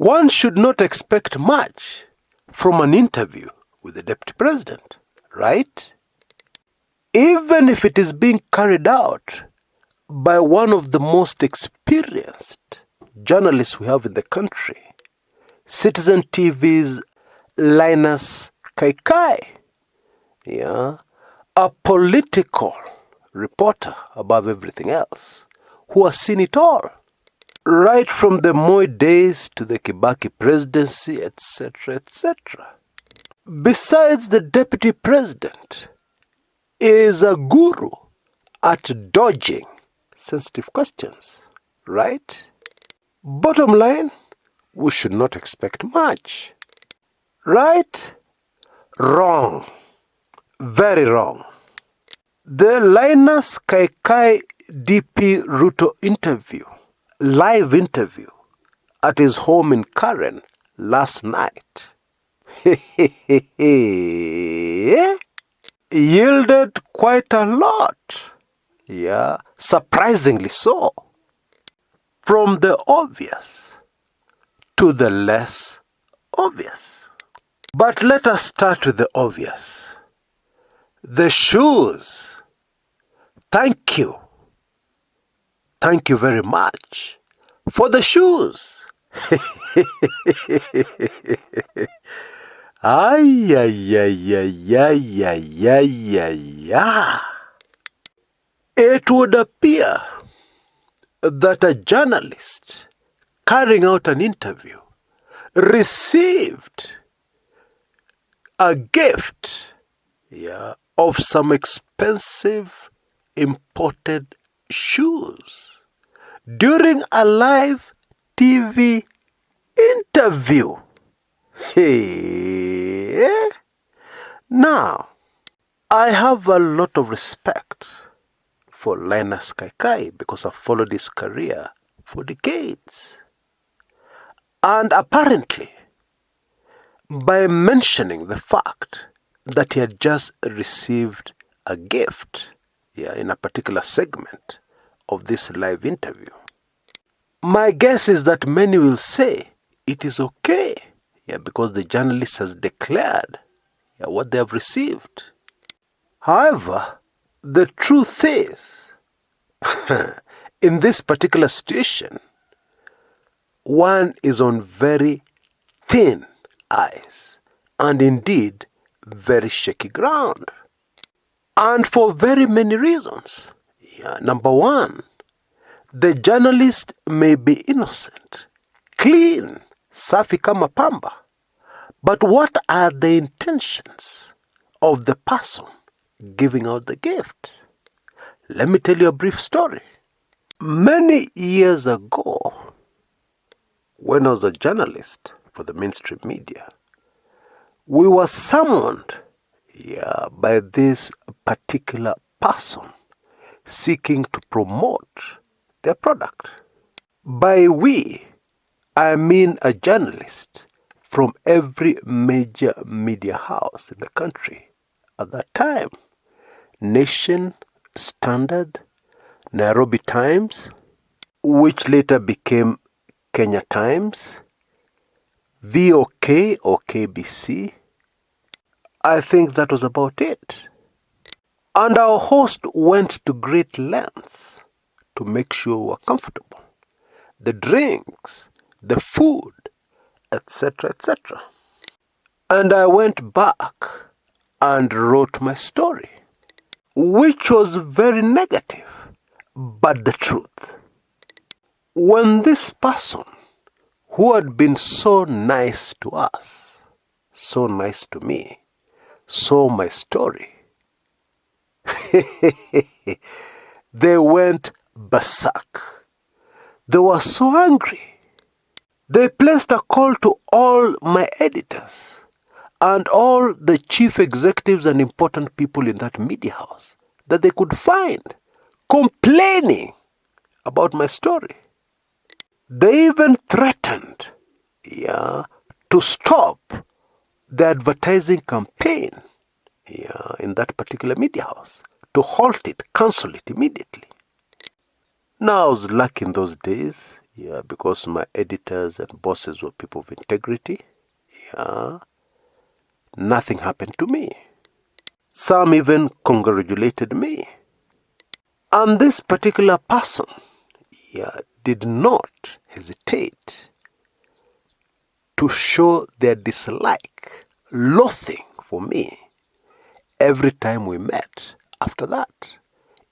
One should not expect much from an interview with the Deputy President, right? Even if it is being carried out by one of the most experienced journalists we have in the country, Citizen TV's Linus Kaikai, a political reporter above everything else, who has seen it all, right from the Moi days to the Kibaki presidency, etc., etc. Besides, the Deputy President is a guru at dodging sensitive questions, right? Bottom line, we should not expect much. Right? Wrong. Very wrong. The Linus Kaikai DP Ruto interview, live interview, at his home in Karen last night, yielded quite a lot. Surprisingly so. From the obvious to the less obvious. But let us start with the obvious. The shoes. Thank you. Thank you very much for the shoes. Ay, ay, ay, ay, ay, ay, ay, ay, ay. It would appear that a journalist carrying out an interview received a gift of some expensive imported shoes during a live TV interview. Now, I have a lot of respect for Linus Kaikai because I've followed his career for decades. And apparently, by mentioning the fact that he had just received a gift in a particular segment of this live interview, my guess is that many will say it is okay because the journalist has declared what they have received. However, the truth is, in this particular situation, one is on very thin ice and indeed very shaky ground. And for very many reasons. Number one, the journalist may be innocent, clean, safi kama pamba. But what are the intentions of the person giving out the gift? Let me tell you a brief story. Many years ago, when I was a journalist for the mainstream media, we were summoned by this particular person seeking to promote their product. By we, I mean a journalist from every major media house in the country at that time. Nation, Standard, Nairobi Times, which later became Kenya Times, VOK or KBC. I think that was about it. And our host went to great lengths to make sure we were comfortable. The drinks, the food, etc., etc. And I went back and wrote my story, which was very negative, but the truth. When this person, who had been so nice to us, so nice to me, saw my story, they went berserk. They were so angry. They placed a call to all my editors and all the chief executives and important people in that media house that they could find complaining about my story. They even threatened to stop the advertising campaign in that particular media house, to halt it, cancel it immediately. Now, I was lucky in those days. Yeah, because my editors and bosses were people of integrity. Yeah, nothing happened to me. Some even congratulated me. And this particular person, did not hesitate to show their dislike, loathing for me every time we met after that,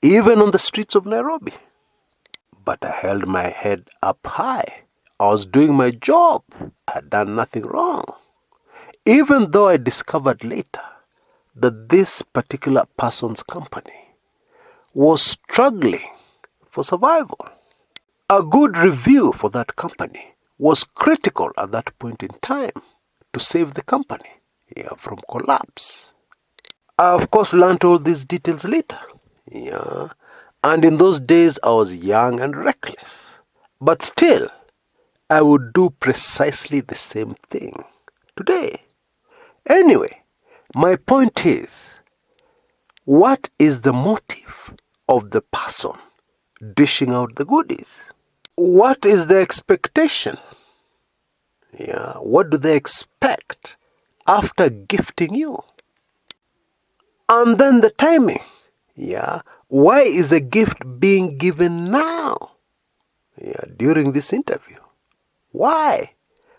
even on the streets of Nairobi. But I held my head up high. I was doing my job. I had done nothing wrong. Even though I discovered later that this particular person's company was struggling for survival. A good review for that company was critical at that point in time to save the company from collapse. I, of course, learned all these details later. And in those days, I was young and reckless. But still, I would do precisely the same thing today. Anyway, my point is, what is the motive of the person dishing out the goodies? What is the expectation? What do they expect after gifting you? And then the timing. Why is the gift being given now? During this interview. Why?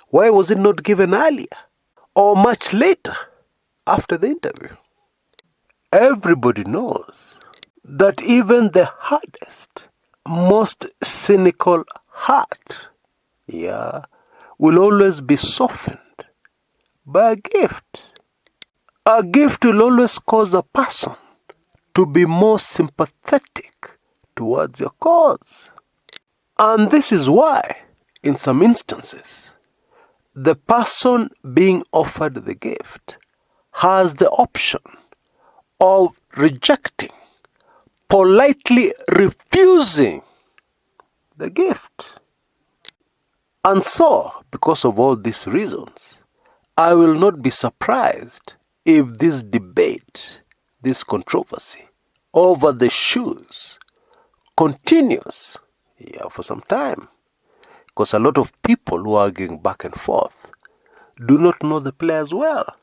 Why was it not given earlier? Or much later after the interview? Everybody knows that even the hardest, most cynical heart, will always be softened by a gift. A gift will always cause a person to be more sympathetic towards your cause. And this is why, in some instances, the person being offered the gift has the option of rejecting, politely refusing the gift. And so, because of all these reasons, I will not be surprised if this debate, this controversy over the shoes continues for some time. Because a lot of people who are arguing back and forth do not know the players well.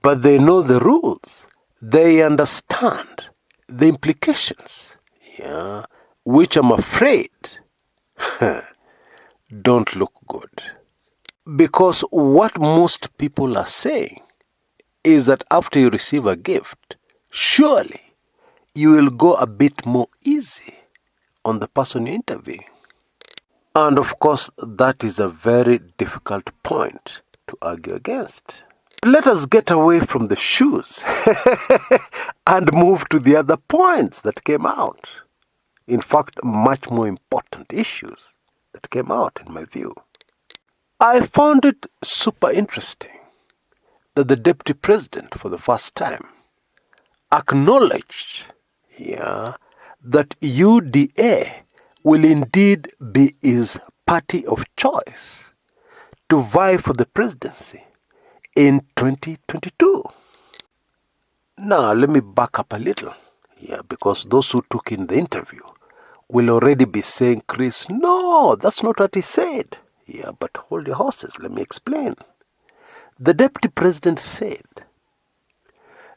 But they know the rules. They understand the implications, which I'm afraid don't look good. Because what most people are saying is that after you receive a gift, surely you will go a bit more easy on the person you're interviewing. And of course, that is a very difficult point to argue against. Let us get away from the shoes and move to the other points that came out. In fact, much more important issues that came out, in my view. I found it super interesting that the Deputy President, for the first time, acknowledged that UDA will indeed be his party of choice to vie for the presidency in 2022. Now, let me back up a little, because those who took in the interview will already be saying, Chris, no, that's not what he said. But hold your horses, let me explain. The Deputy President said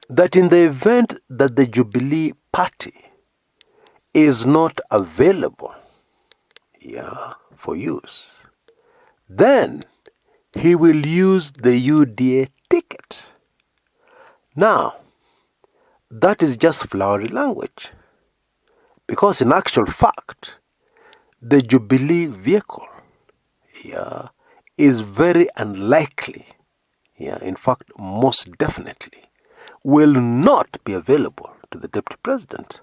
that in the event that the Jubilee Party is not available for use, then he will use the UDA ticket. Now, that is just flowery language, because in actual fact, the Jubilee vehicle is very unlikely, in fact, most definitely, will not be available to the Deputy President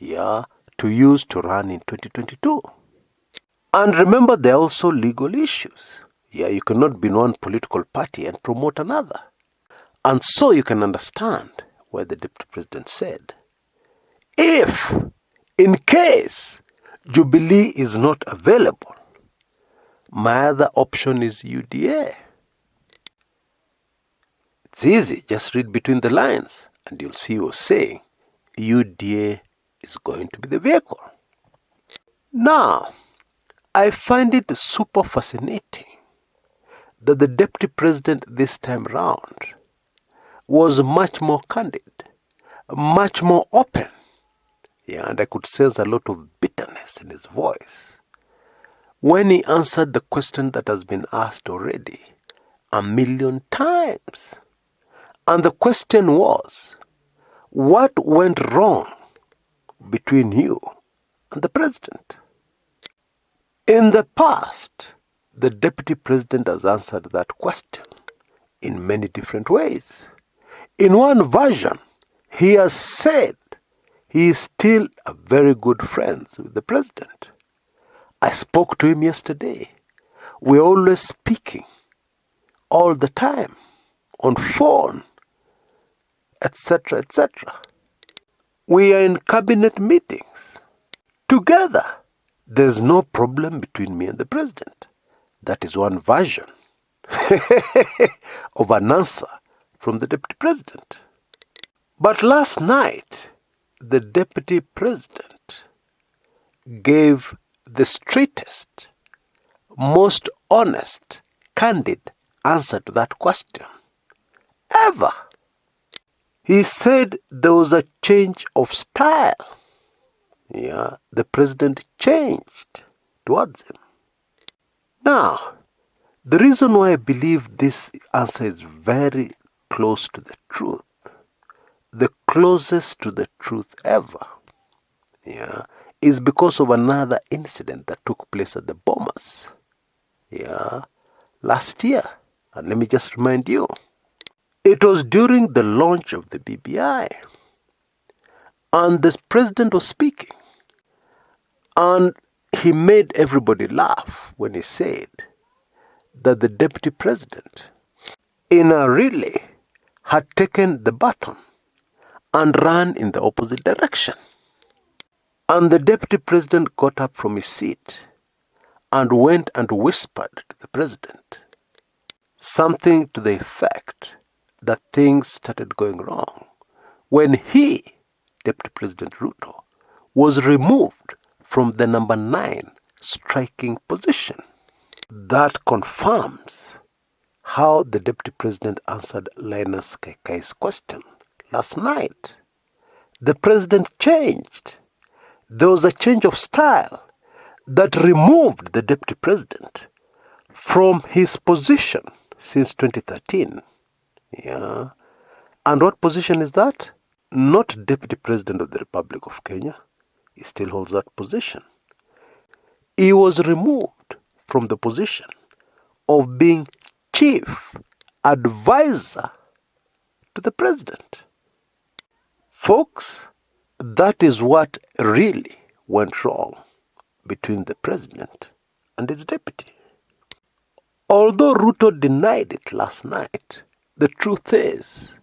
to use to run in 2022. And remember, there are also legal issues. You cannot be in one political party and promote another. And so you can understand why the Deputy President said, if, in case Jubilee is not available, my other option is UDA. It's easy, just read between the lines and you'll see who's saying UDA is going to be the vehicle. Now, I find it super fascinating that the deputy president this time round was much more candid, much more open. Yeah, and I could sense a lot of bitterness in his voice when he answered the question that has been asked already 1,000,000 times. And the question was, what went wrong between you and the president? In the past, the deputy president has answered that question in many different ways. In one version, he has said he is still a very good friend with the president. I spoke to him yesterday. We're always speaking all the time on phone, etc., etc. We are in cabinet meetings together. There's no problem between me and the president. That is one version of an answer from the deputy president. But last night, the deputy president gave the straightest, most honest, candid answer to that question ever. He said there was a change of style. Yeah, the president changed towards him. Now, the reason why I believe this answer is very close to the truth, the closest to the truth ever, yeah, is because of another incident that took place at the Bomas, yeah, last year. And let me just remind you, it was during the launch of the BBI, and the president was speaking, and he made everybody laugh when he said that the deputy president, in a relay, had taken the baton and ran in the opposite direction. And the deputy president got up from his seat and went and whispered to the president something to the effect that things started going wrong when he, Deputy President Ruto, was removed from the number 9 striking position. That confirms how the deputy president answered Linus Kaikai's question last night. The president changed. There was a change of style that removed the deputy president from his position since 2013. Yeah. And what position is that? Not deputy president of the Republic of Kenya. He still holds that position. He was removed from the position of being chief advisor to the president. Folks, that is what really went wrong between the president and his deputy. Although Ruto denied it last night, the truth is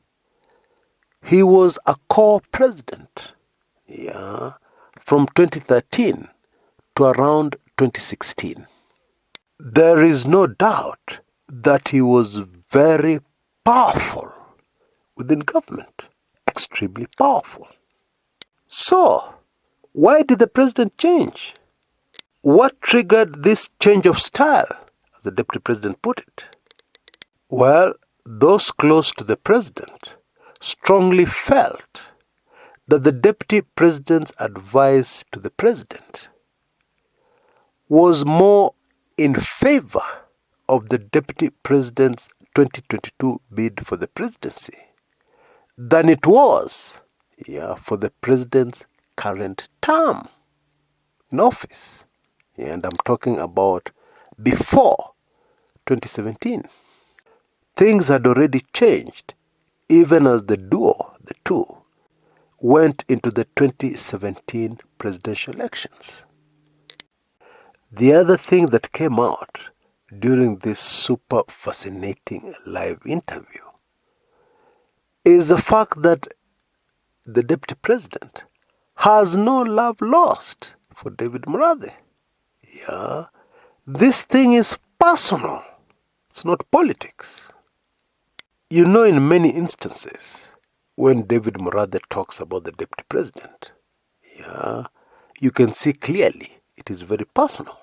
he was a core president, yeah, from 2013 to around 2016. There is no doubt that he was very powerful within government, extremely powerful. So, why did the president change? What triggered this change of style, as the deputy president put it? Well, those close to the president strongly felt that the deputy president's advice to the president was more in favor of the deputy president's 2022 bid for the presidency than it was, for the president's current term in office. And I'm talking about before 2017. Things had already changed even as the two, went into the 2017 presidential elections. The other thing that came out during this super fascinating live interview is the fact that the deputy president has no love lost for David Murathe. Yeah, this thing is personal. It's not politics. You know, in many instances, when David Murathe talks about the deputy president, you can see clearly it is very personal.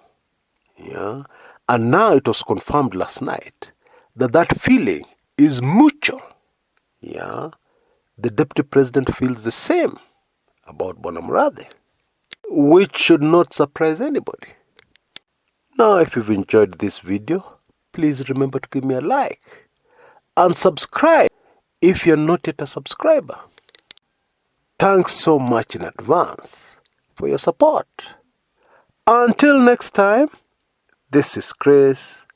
Yeah. And now it was confirmed last night that that feeling is mutual. Yeah. The Deputy President feels the same about Bwana Murathe, which should not surprise anybody. Now, if you've enjoyed this video, please remember to give me a like and subscribe if you're not yet a subscriber. Thanks so much in advance for your support. Until next time, this is Kshs.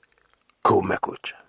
Kumekucha.